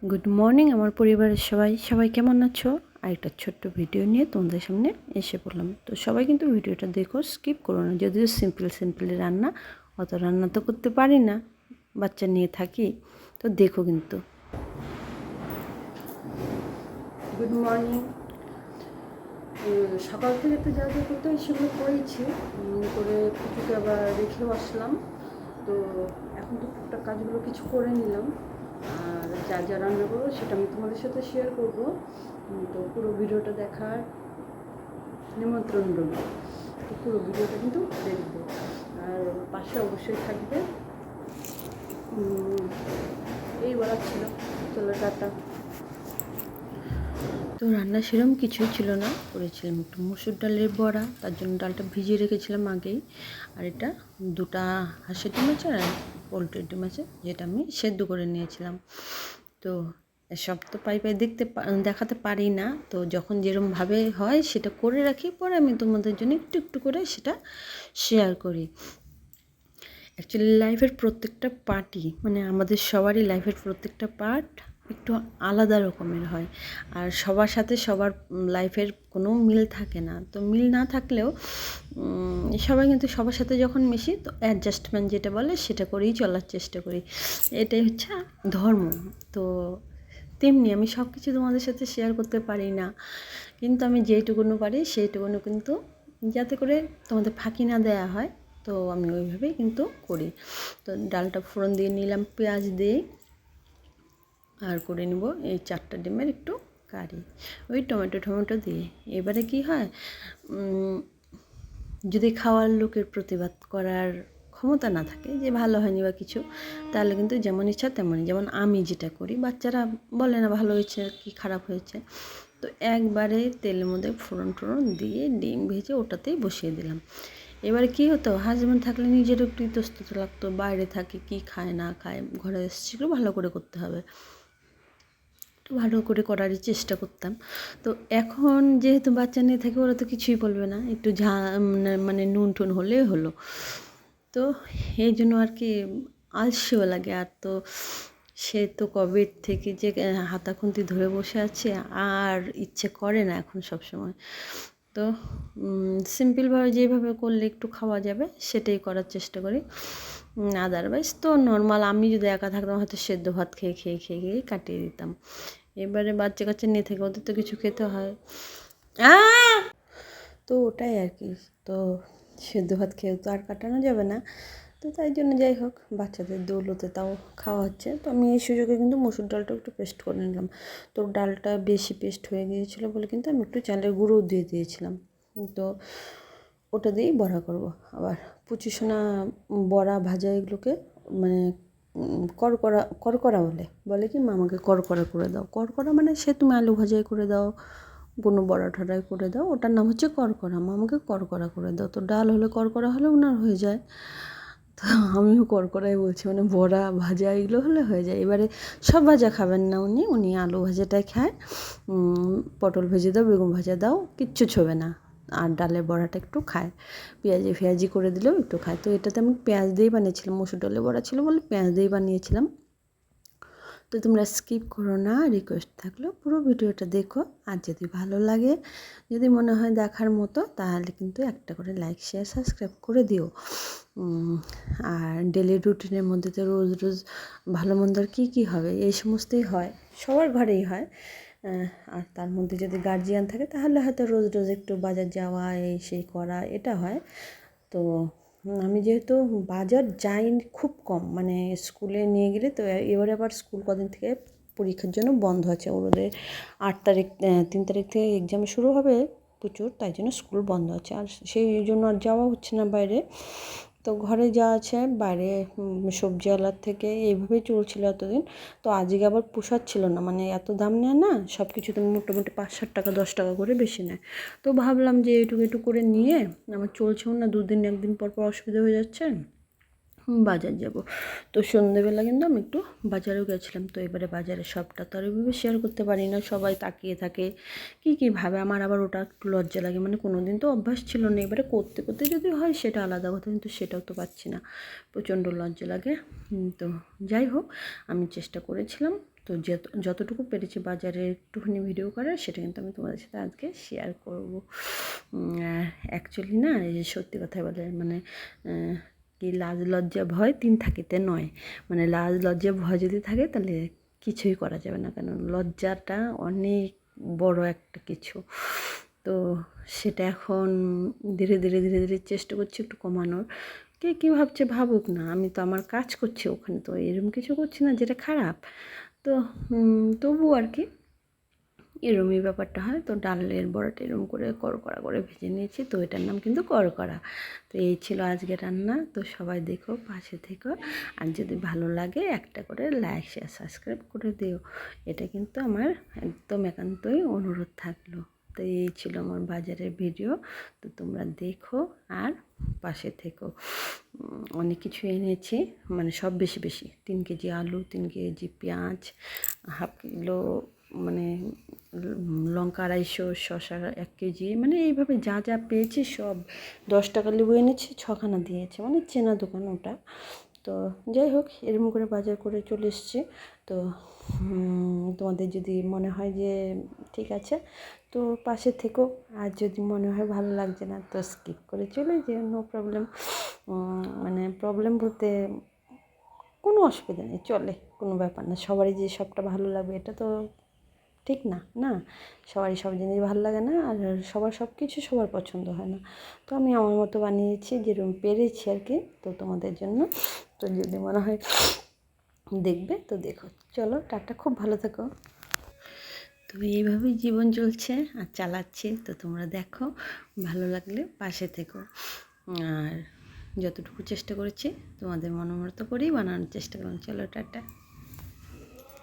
Good morning আমার পরিবারের সবাই কেমন আছো? আরেকটা ছোট্ট ভিডিও নিয়ে তোমাদের সামনে এসে পড়লাম। তো সবাই কিন্তু ভিডিওটা দেখো, স্কিপ করো না। যদিও সিম্পল রান্না, অত রান্না তো করতে পারি না, বাচ্চা নিয়ে থাকি, তো দেখো কিন্তু। Good morning. সকাল থেকে তো যা করতে হয় সেগুলো করেছি, করে পুজোকে আবার রেখেও আসলাম। তো এখন তো টুকটাক কাজগুলো কিছু করে নিলাম, আর যা রান্না করবো সেটা আমি তোমাদের সাথে শেয়ার করব। তো পুরো ভিডিওটা দেখার নিমন্ত্রণ রইল। তো পুরো ভিডিওটা কিন্তু দেখবে, আর পাশে অবশ্যই থাকবে। এই বলার ছিল, চলো টাটা। তো রান্না সেরকম কিছুই ছিল না, করেছিলাম একটু মুসুর ডালের বড়া, তার জন্য ডালটা ভিজিয়ে রেখেছিলাম আগেই। আর এটা দুটা হাঁসের ডিম আছে আর পোলট্রির ডিম আছে, যেটা আমি সেদ্ধ করে নিয়েছিলাম। তো সব তো পাই দেখাতে পারি না, তো যখন যেরকমভাবে হয় সেটা করে রাখি, পরে আমি তোমাদের জন্য একটু করে সেটা শেয়ার করি। অ্যাকচুয়ালি লাইফের প্রত্যেকটা পার্টই, মানে আমাদের সবারই লাইফের প্রত্যেকটা পার্ট একটু আলাদা রকমের হয়, আর সবার সাথে সবার লাইফের কোনো মিল থাকে না। তো মিল না থাকলেও সবাই কিন্তু সবার সাথে যখন মিশি, তো অ্যাডজাস্টমেন্ট যেটা বলে সেটা করেই চলার চেষ্টা করি, এটাই হচ্ছে ধর্ম। তো তেমনি আমি সব কিছু তোমাদের সাথে শেয়ার করতে পারি না, কিন্তু আমি যেইটুকুনো পারি সেইটুকুনো কিন্তু, যাতে করে তোমাদের ফাঁকি না দেওয়া হয়, তো আমি ওইভাবেই কিন্তু করি। তো ডালটা ফোড়ন দিয়ে নিলাম পেঁয়াজ দিয়ে, আর করে নিব এই 4টা ডিমের একটু কারি, ওই টমেটো দিয়ে। এবারে কি হয়, যদি খাওয়ার লোকের প্রতিবাদ করার ক্ষমতা না থাকে, যে ভালো হয়নি বা কিছু, তাহলে কিন্তু যেমন ইচ্ছা তেমনই, যেমন আমি যেটা করি, বাচ্চারা বলে না ভালো হয়েছে কি খারাপ হয়েছে, তো একবারে তেলের মধ্যে ফোড়ন দিয়ে ডিম ভেজে ওটাতেই বসিয়ে দিলাম। এবারে কী হতো, হাজব্যান্ড থাকলে নিজেরও একটু ইতস্তত লাগতো, বাইরে থাকে কি খায় না খায়, ঘরে এসেছিলো ভালো করে করতে হবে, একটু ভালো করে করারই চেষ্টা করতাম। তো এখন যেহেতু বাচ্চা নিয়ে থাকে, ওরা তো কিছুই বলবে না, একটু মানে নুন টুন হলেই হলো। তো এই জন্য আর কি আলসেও লাগে। আর তো সে তো কবে থেকে যে হাতা খুন্তি ধরে বসে আছে, আর ইচ্ছে করে না এখন সব সময়। তো সিম্পলভাবে যেভাবে করলে একটু খাওয়া যাবে সেটাই করার চেষ্টা করি। আদারওয়াইজ তো নর্মাল, আমি যদি একা থাকতাম হয়তো সেদ্ধ ভাত খেয়ে কাটিয়ে দিতাম। এবারে বাচ্চা কাচ্চা নিয়ে থেকে ওদের তো কিছু খেতে হয়, তো ওটাই আর কি। তো সেদ্ধ ভাত খেয়েও তো আর কাটানো যাবে না, তো তাই জন্য যাই হোক বাচ্চাদের দৌলতে তাও খাওয়া হচ্ছে। তো আমি এই সুযোগে কিন্তু মসুর ডালটা একটু পেস্ট করে নিলাম। তো ডালটা বেশি পেস্ট হয়ে গিয়েছিলো বলে কিন্তু আমি একটু চালের গুঁড়োও দিয়ে দিয়েছিলাম। তো ওটা দিয়েই বড়া করব। আবার পুচিসোনা বড়া ভাজা এগুলোকে মানে করকরা বলে কি মামাকে করকরা করে দাও। করকরা মানে সে তুমি আলু ভাজাই করে দাও, কোনো বড়া ঠড়াই করে দাও, ওটার নাম হচ্ছে করকরা। মামাকে করকরা করে দাও। তো ডাল হলে করকরা হলে ওনার হয়ে যায়, তো আমিও করকরাই বলছি, মানে বড়া ভাজা এগুলো হলে হয়ে যায়। এবারে সব ভাজা খাবেন না উনি আলু ভাজাটাই খায়। পটল ভেজে দাও, বেগুন ভাজা দাও, কিচ্ছু ছোবে না। আর ডালের বড়াটা একটু খায়, পেঁয়াজি করে দিলেও একটু খায়। তো এটাতে আমি পেঁয়াজ দিয়েই বানিয়েছিলাম, মসুর ডালের বড়া ছিল বলে পেঁয়াজ দিয়েই বানিয়েছিলাম। তো তোমরা স্কিপ করো না, রিকোয়েস্ট থাকলো পুরো ভিডিওটা দেখো। আর যদি ভালো লাগে, যদি মনে হয় দেখার মতো, তাহলে কিন্তু একটা করে লাইক শেয়ার সাবস্ক্রাইব করে দিও। আর ডেলি রুটিনের মধ্যে তো রোজ ভালো মন্দ আর কী হবে, এই সমস্তই হয়, সবার ঘরেই হয়। আর তার মধ্যে যদি গার্জিয়ান থাকে তাহলে হয়তো রোজ একটু বাজার যাওয়া এই সেই করা এটা হয়। তো আমি যেহেতু বাজার যাই খুব কম, মানে স্কুলে নিয়ে গেলে, তো এবারে আবার স্কুল কদিন থেকে পরীক্ষার জন্য বন্ধ আছে ওদের। 3 তারিখ থেকে এক্সাম শুরু হবে প্রচুর, তাই জন্য স্কুল বন্ধ আছে, আর সেই জন্য আর যাওয়া হচ্ছে না বাইরে। তো ঘরে যা আছে বাইরে সবজিওয়ালার থেকে এইভাবেই চলছিল এতদিন। তো আজকে আবার পোষাচ্ছিল না, মানে এত দাম নেয় না সব কিছুতে, মোটামুটি 5-7 টাকা 10 টাকা করে বেশি নেয়। তো ভাবলাম যে একটু করে নিয়ে, আমার চলছেও না, 2 দিন 1 দিন পর অসুবিধা হয়ে যাচ্ছে, বাজার যাব। তো সন্ধেবেলা কিন্তু আমি একটু বাজারেও গেছিলাম। তো এবারে বাজারে সবটা তো আর এভাবে শেয়ার করতে পারি না, সবাই তাকিয়ে থাকে কী ভাবে, আমার আবার ওটা একটু লজ্জা লাগে, মানে কোনো দিন তো অভ্যাস ছিল না। এবারে করতে যদি হয় সেটা আলাদা কথা, কিন্তু সেটাও তো পাচ্ছি না, প্রচণ্ড লজ্জা লাগে। তো যাই হোক, আমি চেষ্টা করেছিলাম তো যতটুকু পেরেছি বাজারে একটুখানি ভিডিও করার, সেটা কিন্তু আমি তোমাদের সাথে আজকে শেয়ার করবো। অ্যাকচুয়ালি না, এই যে সত্যি কথা বলে মানে কি লাজ লজ্জা ভয় 3 থাকিতে নয়, মানে লাজ লজ্জা ভয় যদি থাকে তাহলে কিছুই করা যাবে না, কারণ লজ্জাটা অনেক বড় একটা কিছু। তো সেটা এখন ধীরে ধীরে ধীরে ধীরে চেষ্টা করছি একটু কমানোর। কে কী ভাবছে ভাবুক না, আমি তো আমার কাজ করছি ওখানে, তো এরকম কিছু করছি না যেটা খারাপ। তো তবু আর কি এরমই ব্যাপারটা হয়। তো ডালের বড়াটা এরম করে করকরা করে ভেজে নিয়েছি, তো এটার নাম কিন্তু করকরা। তো এই ছিল আজকে রান্না। তো সবাই দেখো, পাশে থেকো, আর যদি ভালো লাগে একটা করে লাইক শেয়ার সাবস্ক্রাইব করে দিও, এটা কিন্তু আমার একদম একান্তই অনুরোধ থাকলো। তো এই ছিল আমার বাজারের ভিডিও। তো তোমরা দেখো আর পাশে থেকো। অনেক কিছু এনেছি, মানে সব বেশি বেশি, 3 কেজি আলু, 3 কেজি পেঁয়াজ, হাফ কিলো মানে লঙ্কা 250, শসা 1 কেজি, মানে এইভাবে যা যা পেয়েছি সব। 10 টাকা লেবু এনেছি, 6খানা দিয়েছে, মানে চেনা দোকান ওটা। তো যাই হোক, এরকম করে বাজার করে চলে এসেছি। তো তোমাদের যদি মনে হয় যে ঠিক আছে, তো পাশে থেকো, আর যদি মনে হয় ভালো লাগছে না তো স্কিপ করে চলে যেও, নো প্রবলেম। মানে প্রবলেম বলতে কোনো অসুবিধা নেই, চলে, কোনো ব্যাপার না। সবারই যে সবটা ভালো লাগবে এটা তো ঠিক না, না, সবারই সব জিনিস ভালো লাগে না, আর সবার সব কিছু সবার পছন্দ হয় না। তো আমি আমার মতো বানিয়েছি, যেরকম পেরেছি আর কি, তো তোমাদের জন্য। তো যদি মনে হয় দেখবে তো দেখো, চলো টাটা, খুব ভালো থেকো। তো এইভাবেই জীবন চলছে আর চালাচ্ছি। তো তোমরা দেখো, ভালো লাগলে পাশে থেকো, আর যতটুকু চেষ্টা করেছি তোমাদের মনোমতো করেই বানানোর চেষ্টা করুন। চলো টাটা।